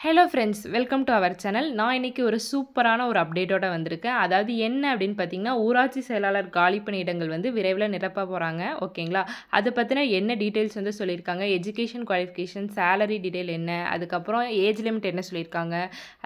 Hello friends, welcome to our channel. நான் இன்றைக்கி ஒரு சூப்பரான ஒரு அப்டேட்டோட வந்திருக்கேன். அதாவது என்ன அப்படின்னு பார்த்தீங்கன்னா, ஊராட்சி செயலாளர் காலி பணியிடங்கள் வந்து விரைவில் நிரப்ப போகிறாங்க. ஓகேங்களா? அதை பற்றின என்ன டீட்டெயில்ஸ் வந்து சொல்லியிருக்காங்க, எஜுகேஷன் குவாலிஃபிகேஷன், சேலரி டீட்டெயில் என்ன, அதுக்கப்புறம் ஏஜ் லிமிட் என்ன சொல்லியிருக்காங்க,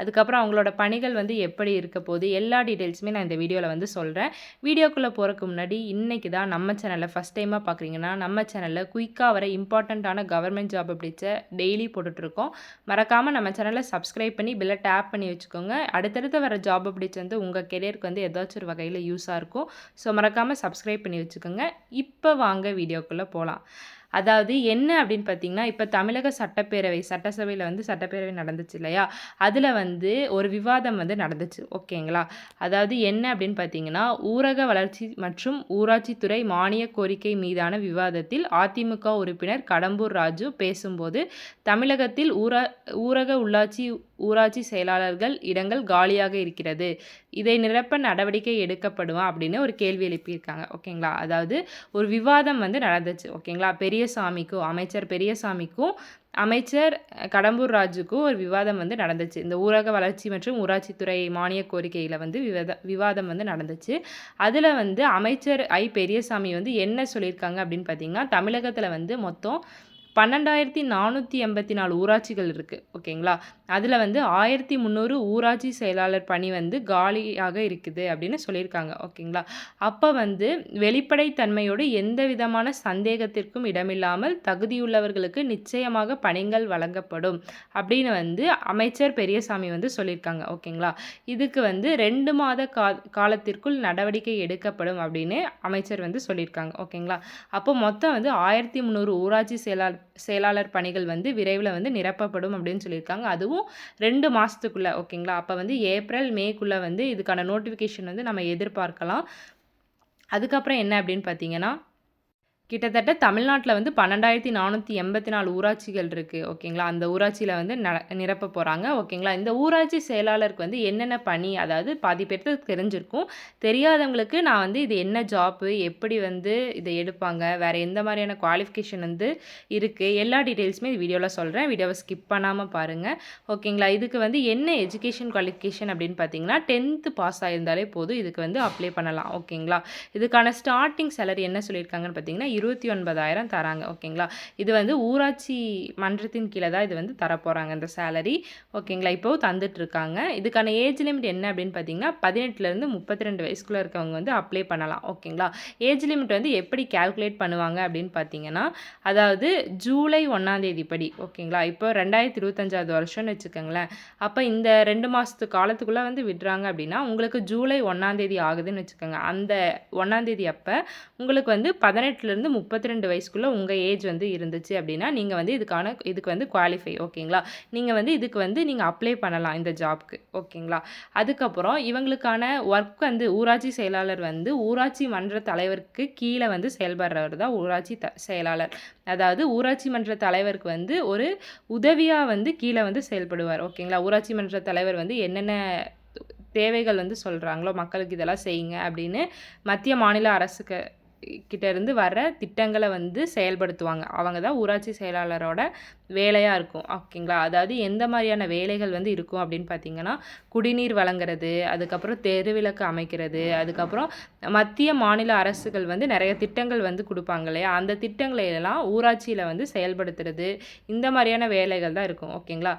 அதுக்கப்புறம் அவங்களோட பணிகள் வந்து எப்படி இருக்க போகுது, எல்லா டீட்டெயில்ஸுமே நான் இந்த வீடியோவில் வந்து சொல்கிறேன். வீடியோக்குள்ளே போகிறதுக்கு முன்னாடி இன்றைக்கி தான் நம்ம சேனலில் ஃபஸ்ட் டைமாக பார்க்குறீங்கன்னா, நம்ம சேனலில் குயிக்காக வர இம்பார்ட்டண்ட்டான கவர்மெண்ட் ஜாப் அப்டேட்ஸை டெய்லி போட்டுட்ருக்கோம். மறக்காமல் நம்ம சேனலை சப்ஸ்கிரைப் பண்ணி பெல்லை டேப் பண்ணி வச்சுக்கோங்க. அடுத்தடுத்து வர ஜாப் அப்டேட்ஸ் வந்து உங்கள் கெரியருக்கு வந்து ஏதாச்சும் ஒரு வகையில் யூஸாக இருக்கும். ஸோ மறக்காமல் சப்ஸ்கிரைப் பண்ணி வச்சுக்கோங்க. இப்போ வாங்க வீடியோக்குள்ளே போகலாம். அதாவது என்ன அப்படின்னு பார்த்தீங்கன்னா, இப்போ தமிழக சட்டசபையில் வந்து சட்டப்பேரவை நடந்துச்சு இல்லையா? அதில் வந்து ஒரு விவாதம் வந்து நடந்துச்சு. ஓகேங்களா? அதாவது என்ன அப்படின்னு பார்த்தீங்கன்னா, ஊரக வளர்ச்சி மற்றும் ஊராட்சித்துறை மானிய கோரிக்கை மீதான விவாதத்தில் அதிமுக உறுப்பினர் கடம்பூர் ராஜு பேசும்போது, தமிழகத்தில் ஊரக ஊராட்சி செயலாளர்கள் இடங்கள் காலியாக இருக்கிறது. இதை நிரப்ப நடவடிக்கை எடுக்கப்படுமா அப்படின்னு ஒரு கேள்வி எழுப்பியிருக்காங்க. ஓகேங்களா? அதாவது ஒரு விவாதம் வந்து நடந்துச்சு. ஓகேங்களா? அமைச்சர் பெரியசாமிக்கும் அமைச்சர் கடம்பூர் ராஜுக்கும் ஒரு விவாதம் வந்து நடந்துச்சு. இந்த ஊரக வளர்ச்சி மற்றும் ஊராட்சித்துறை மானிய கோரிக்கையில் வந்து விவாதம் வந்து நடந்துச்சு. அதில் வந்து அமைச்சர் பெரியசாமி வந்து என்ன சொல்லியிருக்காங்க அப்படின்னு பார்த்தீங்கன்னா, தமிழகத்தில் வந்து மொத்தம் 12,484 ஊராட்சிகள் இருக்குது. ஓகேங்களா? அதில் வந்து 1,300 ஊராட்சி செயலாளர் பணி வந்து காலியாக இருக்குது அப்படின்னு சொல்லியிருக்காங்க. ஓகேங்களா? அப்போ வந்து வெளிப்படைத்தன்மையோடு எந்த விதமான சந்தேகத்திற்கும் இடமில்லாமல் தகுதியுள்ளவர்களுக்கு நிச்சயமாக பணிகள் வழங்கப்படும் அப்படின்னு வந்து அமைச்சர் பெரியசாமி வந்து சொல்லியிருக்காங்க. ஓகேங்களா? இதுக்கு வந்து 2 மாத காலத்திற்குள் நடவடிக்கை எடுக்கப்படும் அப்படின்னு அமைச்சர் வந்து சொல்லியிருக்காங்க. ஓகேங்களா? அப்போ மொத்தம் வந்து 1,300 ஊராட்சி செயலாளர் பணிகள் வந்து விரைவில் வந்து நிரப்பப்படும் அப்படின்னு சொல்லியிருக்காங்க. அதுவும் 2 மாதத்துக்குள்ளே. ஓகேங்களா? அப்போ வந்து ஏப்ரல் மேக்குள்ளே வந்து இதுக்கான நோட்டிஃபிகேஷன் வந்து நம்ம எதிர்பார்க்கலாம். அதுக்கப்புறம் என்ன அப்படின்னு பார்த்தீங்கன்னா, கிட்டத்தட்ட தமிழ்நாட்டில் வந்து 12,484 ஊராட்சிகள் இருக்குது. ஓகேங்களா? அந்த ஊராட்சியில் வந்து நிரப்ப போகிறாங்க. ஓகேங்களா? இந்த ஊராட்சி செயலாளருக்கு வந்து என்னென்ன பணி, அதாவது பாதி பேருக்கு தெரிஞ்சிருக்கும். தெரியாதவங்களுக்கு நான் வந்து இது என்ன ஜாப்பு, எப்படி வந்து இதை எடுப்பாங்க, வேறு எந்த மாதிரியான குவாலிஃபிகேஷன் வந்து இருக்குது, எல்லா டீட்டெயில்ஸுமே இந்த வீடியோவில் சொல்கிறேன். வீடியோவை ஸ்கிப் பண்ணாமல் பாருங்கள். ஓகேங்களா? இதுக்கு வந்து என்ன எஜுகேஷன் குவாலிஃபிகேஷன் அப்படின்னு பார்த்தீங்கன்னா, 10th பாஸ் ஆகியிருந்தாலே போதும், இதுக்கு வந்து அப்ளை பண்ணலாம். ஓகேங்களா? இதுக்கான ஸ்டார்டிங் சேலரி என்ன சொல்லியிருக்காங்கன்னு பார்த்தீங்கன்னா, 29,000 தராங்க. ஓகேங்களா? இது வந்து ஊராட்சி மன்றத்தின் கீழே தான் இது வந்து தரப்போகிறாங்க இந்த சேலரி. ஓகேங்களா? இப்போது தந்துட்டுருக்காங்க. இதுக்கான ஏஜ் லிமிட் என்ன அப்படின்னு பார்த்தீங்கன்னா, 18லேருந்து 32 வயசுக்குள்ளே இருக்கவங்க வந்து அப்ளை பண்ணலாம். ஓகேங்களா? ஏஜ் லிமிட் வந்து எப்படி கால்குலேட் பண்ணுவாங்க அப்படின்னு பார்த்தீங்கன்னா, அதாவது ஜூலை 1 படி. ஓகேங்களா? இப்போ 2025 வருஷம்னு வச்சுக்கோங்களேன். அப்போ இந்த 2 மாதத்து காலத்துக்குள்ளே வந்து விடுறாங்க அப்படின்னா, உங்களுக்கு ஜூலை 1 ஆகுதுன்னு வச்சுக்கோங்க. அந்த 1 அப்போ உங்களுக்கு வந்து 18லேருந்து 32 வயசுக்குள்ளே உங்கள் ஏஜ் வந்து இருந்துச்சு அப்படின்னா, நீங்கள் வந்து இதுக்கு வந்து குவாலிஃபை. ஓகேங்களா? நீங்கள் வந்து இதுக்கு வந்து நீங்கள் அப்ளை பண்ணலாம் இந்த ஜாப்க்கு. ஓகேங்களா? அதுக்கப்புறம் இவங்களுக்கான ஒர்க் வந்து ஊராட்சி செயலாளர் வந்து ஊராட்சி மன்ற தலைவருக்கு கீழே வந்து செயல்படுறவர் தான் ஊராட்சி செயலாளர். அதாவது ஊராட்சி மன்ற தலைவருக்கு வந்து ஒரு உதவியாக வந்து கீழே வந்து செயல்படுவார். ஓகேங்களா? ஊராட்சி மன்ற தலைவர் வந்து என்னென்ன தேவைகள் வந்து சொல்கிறாங்களோ, மக்களுக்கு இதெல்லாம் செய்யுங்க அப்படின்னு மத்திய மாநில அரசுக்கு கிட்ட இருந்து வர திட்டங்களை வந்து செயல்படுத்துவாங்க. அவங்க தான் ஊராட்சி செயலாளரோட வேலையாக இருக்கும். ஓகேங்களா? அதாவது எந்த மாதிரியான வேலைகள் வந்து இருக்கும் அப்படின்னு பார்த்தீங்கன்னா, குடிநீர் வழங்குறது, அதுக்கப்புறம் தெருவிளக்கு அமைக்கிறது, அதுக்கப்புறம் மத்திய மாநில அரசுகள் வந்து நிறைய திட்டங்கள் வந்து கொடுப்பாங்க இல்லையா? அந்த திட்டங்களை எல்லாம் ஊராட்சியில் வந்து செயல்படுத்துறது, இந்த மாதிரியான வேலைகள் தான் இருக்கும். ஓகேங்களா?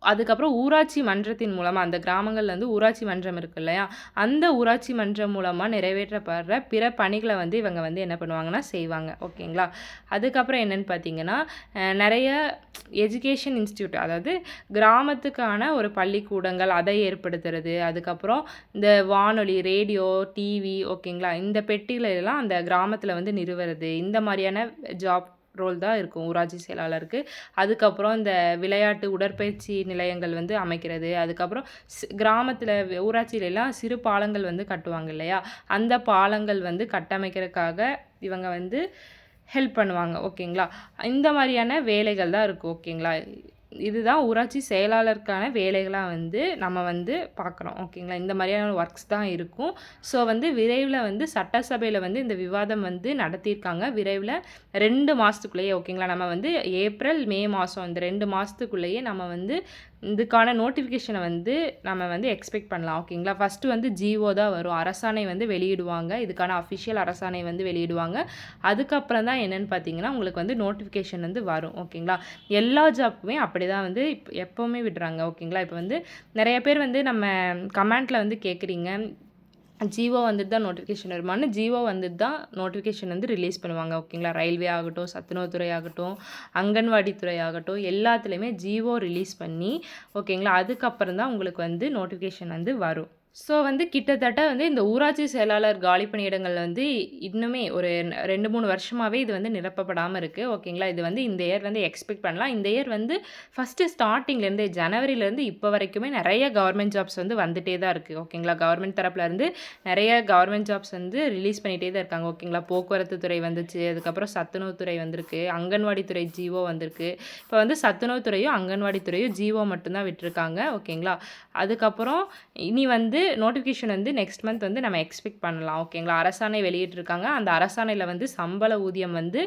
அதுக்கப்புறம் ஊராட்சி மன்றத்தின் மூலமாக அந்த கிராமங்கள்ல வந்து ஊராட்சி மன்றம் இருக்கு இல்லையா? அந்த ஊராட்சி மன்றம் மூலமாக நிறைவேற்றப்படுற பிற பணிகளை வந்து இவங்க வந்து என்ன பண்ணுவாங்கன்னா செய்வாங்க. ஓகேங்களா? அதுக்கப்புறம் என்னென்னு பார்த்தீங்கன்னா, நிறைய எஜுகேஷன் இன்ஸ்டியூட், அதாவது கிராமத்துக்கான ஒரு பள்ளிக்கூடங்கள் அதை ஏற்படுத்துறது, அதுக்கப்புறம் இந்த வானொலி, ரேடியோ, டிவி, ஓகேங்களா? இந்த பெட்டிகளெல்லாம் அந்த கிராமத்தில் வந்து நிறுவுறது, இந்த மாதிரியான ஜாப் ரோல் தான் இருக்கும் ஊராட்சி செயலாளருக்கு. அதுக்கப்புறம் இந்த விளையாட்டு உடற்பயிற்சி நிலையங்கள் வந்து அமைக்கிறது, அதுக்கப்புறம் கிராமத்தில் ஊராட்சியிலலாம் சிறு பாலங்கள் வந்து கட்டுவாங்க இல்லையா? அந்த பாலங்கள் வந்து கட்டமைக்கிறதுக்காக இவங்க வந்து ஹெல்ப் பண்ணுவாங்க. ஓகேங்களா? இந்த மாதிரியான வேலைகள் தான் இருக்கும். ஓகேங்களா? இதுதான் ஊராட்சி செயலாளருக்கான வேலைகளா வந்து நம்ம வந்து பார்க்குறோம். ஓகேங்களா? இந்த மாதிரியான ஒர்க்ஸ் தான் இருக்கும். ஸோ வந்து விரைவில வந்து சட்டசபையில வந்து இந்த விவாதம் வந்து நடத்தியிருக்காங்க. விரைவில 2 மாசத்துக்குள்ளேயே ஓகேங்களா? நம்ம வந்து ஏப்ரல், மே மாசம் இந்த 2 மாசத்துக்குள்ளேயே நம்ம வந்து இதுக்கான நோட்டிஃபிகேஷன வந்து நம்ம வந்து எக்ஸ்பெக்ட் பண்ணலாம். ஓகேங்களா? ஃபர்ஸ்ட்டு வந்து ஜிஓ தான் வரும். அரசாணை வந்து வெளியிடுவாங்க. இதுக்கான அஃபிஷியல் அரசாணை வந்து வெளியிடுவாங்க. அதுக்கப்புறம் தான் என்னன்னு பார்த்தீங்கன்னா, உங்களுக்கு வந்து நோட்டிஃபிகேஷன் வந்து வரும். ஓகேங்களா? எல்லா ஜாப்க்குமே அப்படிதான் வந்து எப்பவுமே விடுறாங்க. ஓகேங்களா? இப்போ வந்து நெறைய பேர் வந்து நம்ம கமெண்ட்ல வந்து கேட்குறீங்க. ஜிஓ வந்துட்டு தான் நோட்டிஃபிகேஷன் வருமான்னு. ஜிஓ வந்துட்டு தான் நோட்டிஃபிகேஷன் வந்து ரிலீஸ் பண்ணுவாங்க. ஓகேங்களா? ரயில்வே ஆகட்டும், சத்துணவுத்துறை ஆகட்டும், அங்கன்வாடி துறை ஆகட்டும், எல்லாத்துலேயுமே ஜிஓ ரிலீஸ் பண்ணி ஓகேங்களா? அதுக்கப்புறம் தான் உங்களுக்கு வந்து நோட்டிஃபிகேஷன் வந்து வரும். ஸோ வந்து கிட்டத்தட்ட வந்து இந்த ஊராட்சி செயலாளர் காலி பணியிடங்கள் வந்து இன்னுமே ஒரு 2, 3 வருஷமாவே இது வந்து நிரப்பப்படாம இருக்கு. ஓகேங்களா? இது வந்து இந்த இயர் வந்து எக்ஸ்பெக்ட் பண்ணலாம். இந்த இயர் வந்து ஃபர்ஸ்ட்டு ஸ்டார்ட்டிங்லேருந்தே ஜனவரிலேருந்து இப்போ வரைக்குமே நெறைய கவர்மெண்ட் ஜாப்ஸ் வந்து வந்துட்டே தான் இருக்கு. ஓகேங்களா? கவர்மெண்ட் தரப்புலேருந்து நெறைய கவர்மெண்ட் ஜாப்ஸ் வந்து ரிலீஸ் பண்ணிட்டே தான் இருக்காங்க. ஓகேங்களா? போக்குவரத்து துறை வந்துச்சு. அதுக்கப்புறம் சத்துணவுத்துறை வந்திருக்கு. அங்கன்வாடி துறை ஜிஓ வந்திருக்கு. இப்போ வந்து சத்துணவுத்துறையும், அங்கன்வாடி துறையும் ஜிஓ மட்டும் தான் விட்டுருக்காங்க. ஓகேங்களா? அதுக்கப்புறம் இனி வந்து நோட்டிஃபிகேஷன் வந்து நெக்ஸ்ட் மந்த் வந்து நம்ம எக்ஸ்பெக்ட் பண்ணலாம். ஓகேங்களா? அரசாணை வெளியிட்டிருக்காங்க. அந்த அரசாணையில வந்து சம்பள ஊதியம் வந்து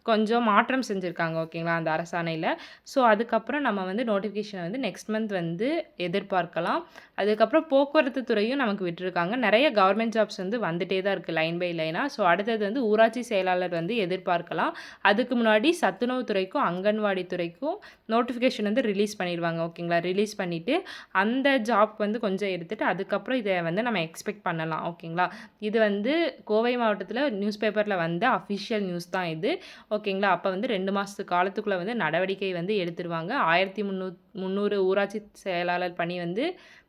கொஞ்சம் மாற்றம் செஞ்சுருக்காங்க. ஓகேங்களா? அந்த அரசாணையில. ஸோ அதுக்கப்புறம் நம்ம வந்து நோட்டிஃபிகேஷன வந்து நெக்ஸ்ட் மந்த் வந்து எதிர்பார்க்கலாம். அதுக்கப்புறம் போக்குவரத்து துறையும் நமக்கு விட்டுருக்காங்க. நெறைய கவர்மெண்ட் ஜாப்ஸ் வந்து வந்துட்டே தான் இருக்குது லைன் பை லைனா. ஸோ அடுத்தது வந்து ஊராட்சி செயலாளர் வந்து எதிர்பார்க்கலாம். அதுக்கு முன்னாடி சத்துணவு துறைக்கும், அங்கன்வாடி துறைக்கும் நோட்டிஃபிகேஷன் வந்து ரிலீஸ் பண்ணிருவாங்க. ஓகேங்களா? ரிலீஸ் பண்ணிட்டு அந்த ஜாப் வந்து கொஞ்சம் எடுத்துட்டு அதுக்கப்புறம் இத வந்து நம்ம எக்ஸ்பெக்ட் பண்ணலாம். ஓகேங்களா? இது வந்து கோவை மாவட்டத்தில நியூஸ் பேப்பர்ல வந்த அஃபிஷியல் நியூஸ் தான் இது. ஓகேங்களா? அப்போ வந்து 2 மாசத்து காலத்துக்குள்ள வந்து நடவடிக்கை வந்து எடுத்துருவாங்க. 1300 ஊராட்சி செயலாளர் பணி வந்து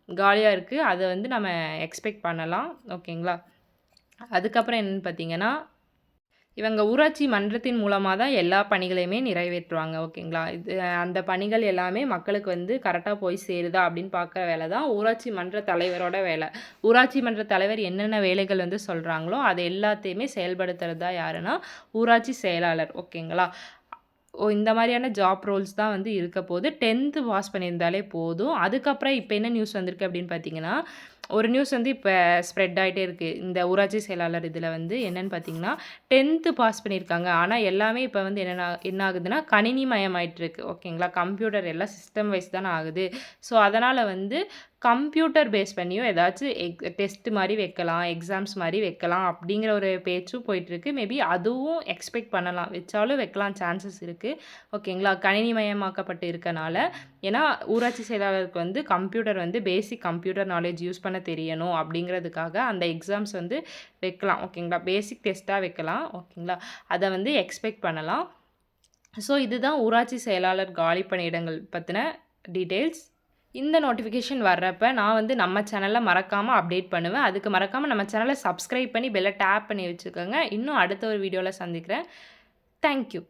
காலியா இருக்கு. அத வந்து நம்ம எக்ஸ்பெக்ட் பண்ணலாம். ஓகேங்களா? அதுக்கப்புறம் என்னன்னு பார்த்தீங்கன்னா, இவங்க ஊராட்சி மன்றத்தின் மூலமா தான் எல்லா பணிகளையுமே நிறைவேற்றுவாங்க. ஓகேங்களா? இது அந்த பணிகள் எல்லாமே மக்களுக்கு வந்து கரெக்ட்டா போய் சேருதா அப்படின்னு பார்க்குற வேலை தான் ஊராட்சி மன்ற தலைவரோட வேலை. ஊராட்சி மன்ற தலைவர் என்னென்ன வேலைகள் வந்து சொல்றாங்களோ, அது எல்லாத்தையுமே செயல்படுத்துறது தான் யாருன்னா, ஊராட்சி செயலாளர். ஓகேங்களா? இந்த மாதிரியான ஜாப் ரோல்ஸ் தான் வந்து இருக்க போது. 10th பாஸ் பண்ணியிருந்தாலே போதும். அதுக்கப்புறம் இப்ப என்ன நியூஸ் வந்திருக்கு அப்படின்னு பார்த்தீங்கன்னா, ஒரு நியூஸ் வந்து இப்ப ஸ்ப்ரெட் ஆயிட்டே இருக்கு. இந்த ஊராட்சி செயலாளர் இதில வந்து என்னன்னு பார்த்தீங்கன்னா, 10th பாஸ் பண்ணியிருக்காங்க. ஆனா எல்லாமே இப்ப வந்து என்ன ஆகுதுன்னா, கணினிமயமாயிட்டு இருக்கு. ஓகேங்களா? கம்ப்யூட்டர் எல்லாம் சிஸ்டம் வைஸ் தான ஆகுது. ஸோ அதனால வந்து கம்ப்யூட்டர் பேஸ் பண்ணியும் ஏதாச்சும் டெஸ்ட் மாரி வைக்கலாம், எக்ஸாம்ஸ் மாரி வைக்கலாம் அப்படிங்கிற ஒரு பேச்சும் போயிட்டுருக்கு. மேபி அதுவும் எக்ஸ்பெக்ட் பண்ணலாம். வச்சாலும் வைக்கலாம் சான்சஸ் இருக்கு. ஓகேங்களா? கணினிமயமாக்கப்பட்டு இருக்கனால. ஏன்னா ஊராட்சி செயலாளருக்கு வந்து கம்ப்யூட்டர் வந்து பேசிக் கம்ப்யூட்டர் நாலேட்ஜ் யூஸ் பண்ண தெரியணும் அப்படிங்கிறதுக்காக அந்த எக்ஸாம்ஸ் வந்து வைக்கலாம். ஓகேங்களா? பேசிக் டெஸ்ட்டா வைக்கலாம். ஓகேங்களா? அத வந்து எக்ஸ்பெக்ட் பண்ணலாம். ஸோ இதுதான் ஊராட்சி செயலாளர் காலி பணியிடங்கள் பத்தின டீட்டெயில்ஸ். இந்த நோட்டிஃபிகேஷன் வர்றப்ப நான் வந்து நம்ம சேனல்ல மறக்காம அப்டேட் பண்ணுவேன். அதுக்கு மறக்காம நம்ம சேனல சப்ஸ்கிரைப் பண்ணி பெல்ல டேப் பண்ணி வச்சுக்கோங்க. இன்னும் அடுத்த ஒரு வீடியோல சந்திக்கிறேன். Thank you.